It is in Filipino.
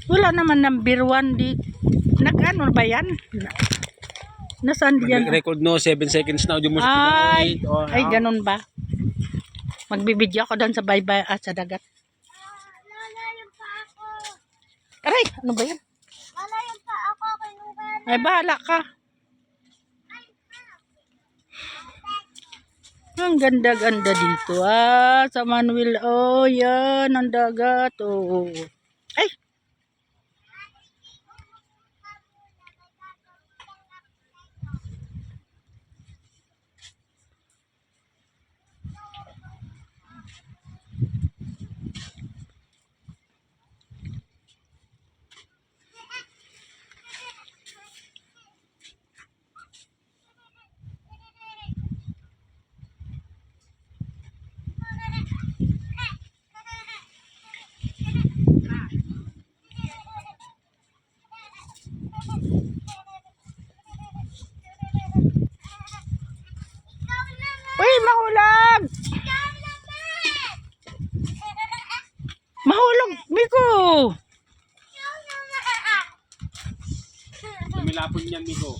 Wala naman number 1 di. Nag-ano ba yan? Nasaan yan? Record no, 7 seconds na. Audio mo Ay, ay ganun ba? Magbibideo ako doon sa baybay at sa dagat. Lalayan pa ako. Aray, ano ba yan? Lalayan pa ako. Kinuha. Ay, bahala ka. Ang ganda-ganda dito. Sa Manuel. Oh, yan. Ang dagat. Oh. Ay. Uy, mahulog! Mahulog, Miko! Lumilapon niyan, Miko.